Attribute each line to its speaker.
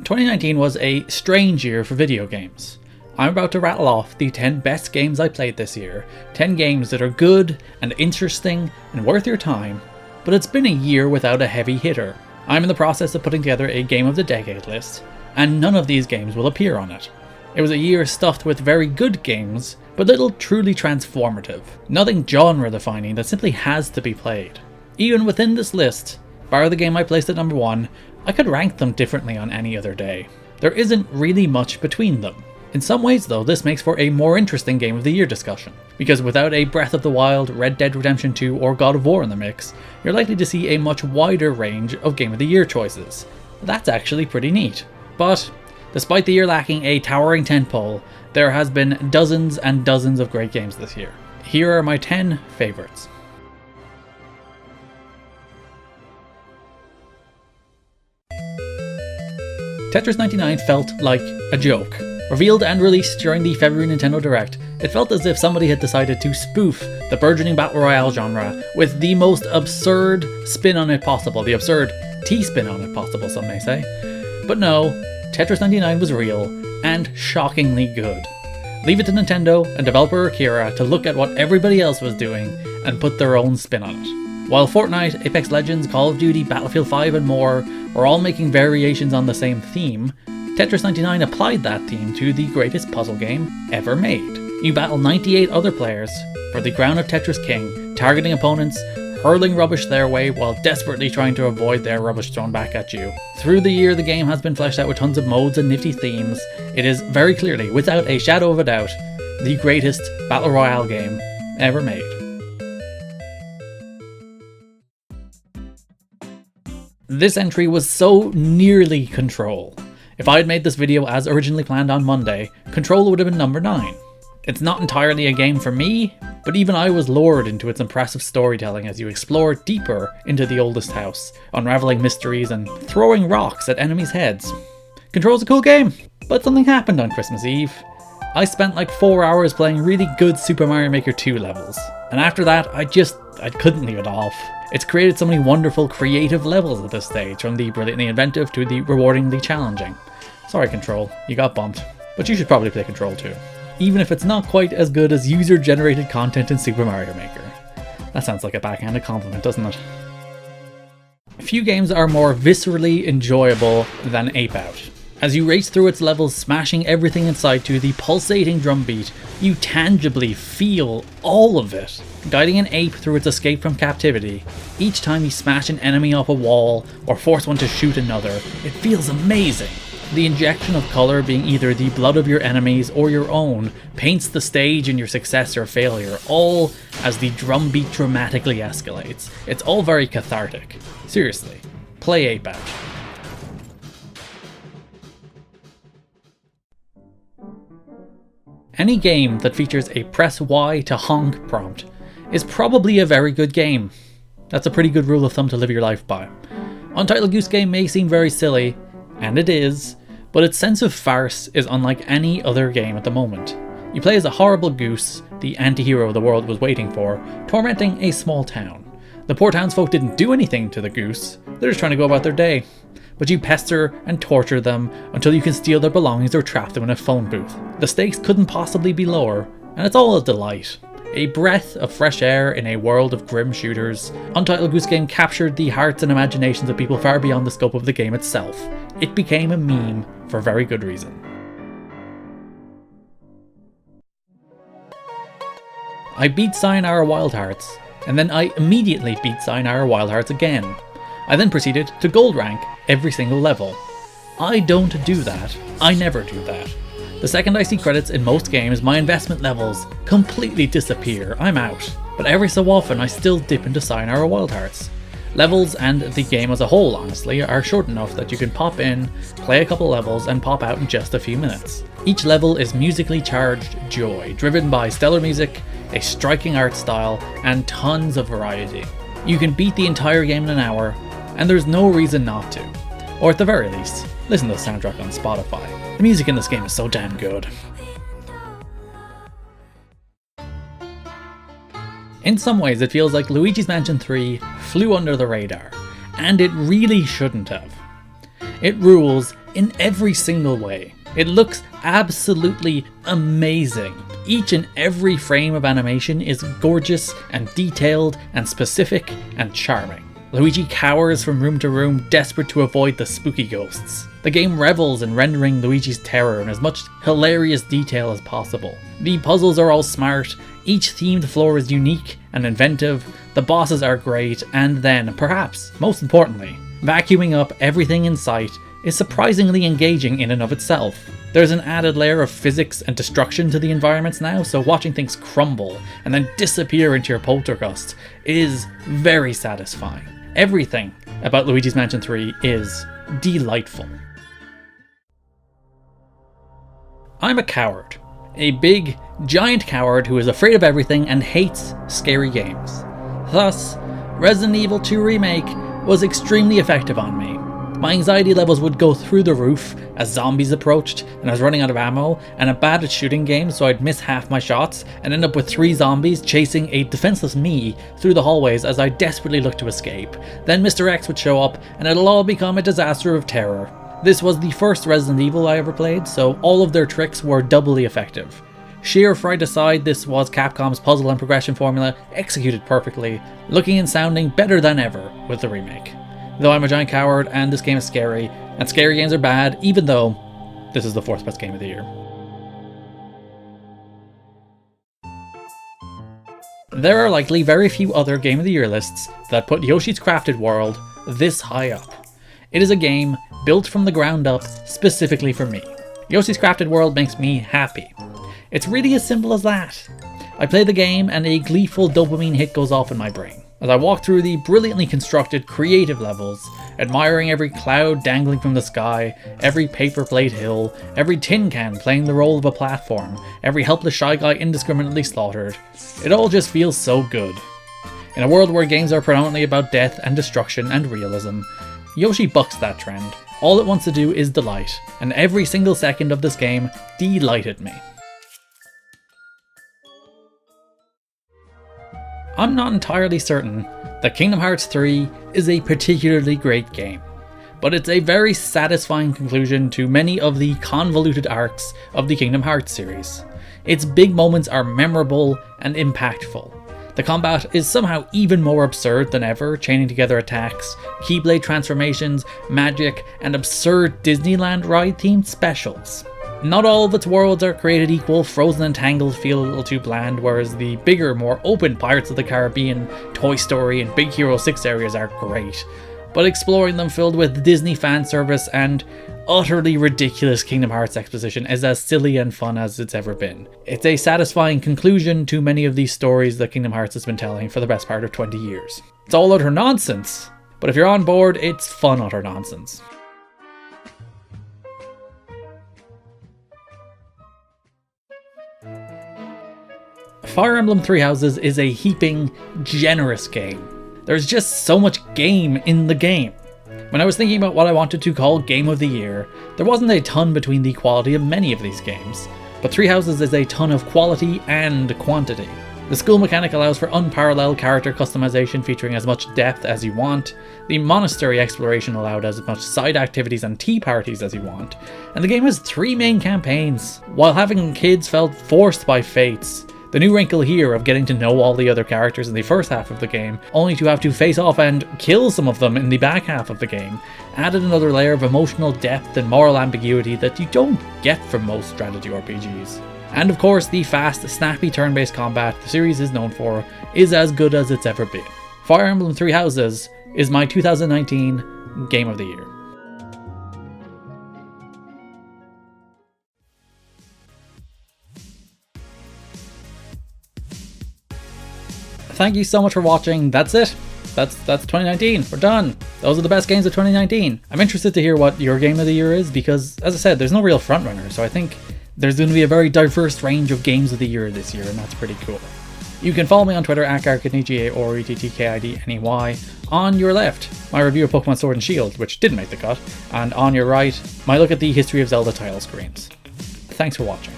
Speaker 1: 2019 was a strange year for video games. I'm about to rattle off the 10 best games I played this year, 10 games that are good and interesting and worth your time, but it's been a year without a heavy hitter. I'm in the process of putting together a Game of the Decade list, and none of these games will appear on it. It was a year stuffed with very good games, but little truly transformative. Nothing genre defining that simply has to be played. Even within this list, bar the game I placed at number 1, I could rank them differently on any other day. There isn't really much between them. In some ways though, this makes for a more interesting Game of the Year discussion, because without a Breath of the Wild, Red Dead Redemption 2 or God of War in the mix, you're likely to see a much wider range of Game of the Year choices. That's actually pretty neat. But despite the year lacking a towering tentpole, there has been dozens and dozens of great games this year. Here are my 10 favourites. Tetris 99 felt like a joke. Revealed and released during the February Nintendo Direct, it felt as if somebody had decided to spoof the burgeoning Battle Royale genre with the most absurd spin on it possible, the absurd T-spin on it possible, some may say. But no, Tetris 99 was real, and shockingly good. Leave it to Nintendo and developer Akira to look at what everybody else was doing and put their own spin on it. While Fortnite, Apex Legends, Call of Duty, Battlefield 5 and more were all making variations on the same theme, Tetris 99 applied that theme to the greatest puzzle game ever made. You battle 98 other players for the crown of Tetris King, targeting opponents, hurling rubbish their way while desperately trying to avoid their rubbish thrown back at you. Through the year, the game has been fleshed out with tons of modes and nifty themes. It is very clearly, without a shadow of a doubt, the greatest Battle Royale game ever made. This entry was so nearly Control. If I had made this video as originally planned on Monday, Control would have been number 9. It's not entirely a game for me, but even I was lured into its impressive storytelling as you explore deeper into the oldest house, unraveling mysteries and throwing rocks at enemies' heads. Control's a cool game, but something happened on Christmas Eve. I spent like 4 hours playing really good Super Mario Maker 2 levels, and after that I couldn't leave it off. It's created so many wonderful creative levels at this stage, from the brilliantly inventive to the rewardingly challenging. Sorry Control, you got bumped, but you should probably play Control too. Even if it's not quite as good as user-generated content in Super Mario Maker. That sounds like a backhanded compliment, doesn't it? Few games are more viscerally enjoyable than Ape Out. As you race through its levels, smashing everything in sight to the pulsating drum beat, you tangibly feel all of it. Guiding an ape through its escape from captivity, each time you smash an enemy off a wall or force one to shoot another, it feels amazing. The injection of colour being either the blood of your enemies or your own paints the stage in your success or failure, all as the drumbeat dramatically escalates. It's all very cathartic. Seriously, play Ape Out. Any game that features a press Y to honk prompt is probably a very good game. That's a pretty good rule of thumb to live your life by. Untitled Goose Game may seem very silly, and it is, but its sense of farce is unlike any other game at the moment. You play as a horrible goose, the anti-hero the world was waiting for, tormenting a small town. The poor townsfolk didn't do anything to the goose, they're just trying to go about their day. But you pester and torture them until you can steal their belongings or trap them in a phone booth. The stakes couldn't possibly be lower, and it's all a delight. A breath of fresh air in a world of grim shooters, Untitled Goose Game captured the hearts and imaginations of people far beyond the scope of the game itself. It became a meme for very good reason. I beat Sayonara Wild Hearts, and then I immediately beat Sayonara Wild Hearts again. I then proceeded to gold rank every single level. I don't do that. I never do that. The second I see credits in most games, my investment levels completely disappear. I'm out. But every so often I still dip into Sayonara Wild Hearts. Levels and the game as a whole, honestly, are short enough that you can pop in, play a couple levels, and pop out in just a few minutes. Each level is musically charged joy, driven by stellar music, a striking art style, and tons of variety. You can beat the entire game in an hour, and there's no reason not to. Or at the very least, listen to the soundtrack on Spotify. The music in this game is so damn good. In some ways it feels like Luigi's Mansion 3 flew under the radar, and it really shouldn't have. It rules in every single way. It looks absolutely amazing. Each and every frame of animation is gorgeous and detailed and specific and charming. Luigi cowers from room to room, desperate to avoid the spooky ghosts. The game revels in rendering Luigi's terror in as much hilarious detail as possible. The puzzles are all smart, each themed floor is unique and inventive, the bosses are great, and then, perhaps most importantly, vacuuming up everything in sight is surprisingly engaging in and of itself. There's an added layer of physics and destruction to the environments now, so watching things crumble and then disappear into your poltergust is very satisfying. Everything about Luigi's Mansion 3 is delightful. I'm a coward. A big, giant coward who is afraid of everything and hates scary games. Thus, Resident Evil 2 Remake was extremely effective on me. My anxiety levels would go through the roof as zombies approached and I was running out of ammo, and I'm bad at shooting games, so I'd miss half my shots and end up with 3 zombies chasing a defenseless me through the hallways as I desperately looked to escape. Then Mr. X would show up and it'll all become a disaster of terror. This was the first Resident Evil I ever played, so all of their tricks were doubly effective. Sheer fright aside, this was Capcom's puzzle and progression formula executed perfectly, looking and sounding better than ever with the remake. Though I'm a giant coward and this game is scary, and scary games are bad, even though this is the 4th best game of the year. There are likely very few other Game of the Year lists that put Yoshi's Crafted World this high up. It is a game built from the ground up specifically for me. Yoshi's Crafted World makes me happy. It's really as simple as that. I play the game and a gleeful dopamine hit goes off in my brain as I walk through the brilliantly constructed creative levels, admiring every cloud dangling from the sky, every paper plate hill, every tin can playing the role of a platform, every helpless shy guy indiscriminately slaughtered. It all just feels so good. In a world where games are predominantly about death and destruction and realism, Yoshi bucks that trend. All it wants to do is delight, and every single second of this game delighted me. I'm not entirely certain that Kingdom Hearts 3 is a particularly great game, but it's a very satisfying conclusion to many of the convoluted arcs of the Kingdom Hearts series. Its big moments are memorable and impactful. The combat is somehow even more absurd than ever, chaining together attacks, Keyblade transformations, magic, and absurd Disneyland ride-themed specials. Not all of its worlds are created equal. Frozen and Tangled feel a little too bland, whereas the bigger, more open Pirates of the Caribbean, Toy Story, and Big Hero 6 areas are great. But exploring them filled with Disney fan service and utterly ridiculous Kingdom Hearts exposition is as silly and fun as it's ever been. It's a satisfying conclusion to many of these stories that Kingdom Hearts has been telling for the best part of 20 years. It's all utter nonsense, but if you're on board, it's fun utter nonsense. Fire Emblem Three Houses is a heaping, generous game. There's just so much game in the game. When I was thinking about what I wanted to call Game of the Year, there wasn't a ton between the quality of many of these games, but Three Houses is a ton of quality and quantity. The school mechanic allows for unparalleled character customization featuring as much depth as you want, the monastery exploration allowed as much side activities and tea parties as you want, and the game has 3 main campaigns. While having kids felt forced by fates, the new wrinkle here of getting to know all the other characters in the first half of the game, only to have to face off and kill some of them in the back half of the game, added another layer of emotional depth and moral ambiguity that you don't get from most strategy RPGs. And of course, the fast, snappy turn-based combat the series is known for is as good as it's ever been. Fire Emblem Three Houses is my 2019 Game of the Year. Thank you so much for watching. That's it. That's 2019. We're done. Those are the best games of 2019. I'm interested to hear what your Game of the Year is because, as I said, there's no real frontrunner, so I think there's going to be a very diverse range of games of the year this year, and that's pretty cool. You can follow me on Twitter at GarkidneyGA or ETTKIDNEY. On your left, my review of Pokemon Sword and Shield, which didn't make the cut, and on your right, my look at the history of Zelda title screens. Thanks for watching.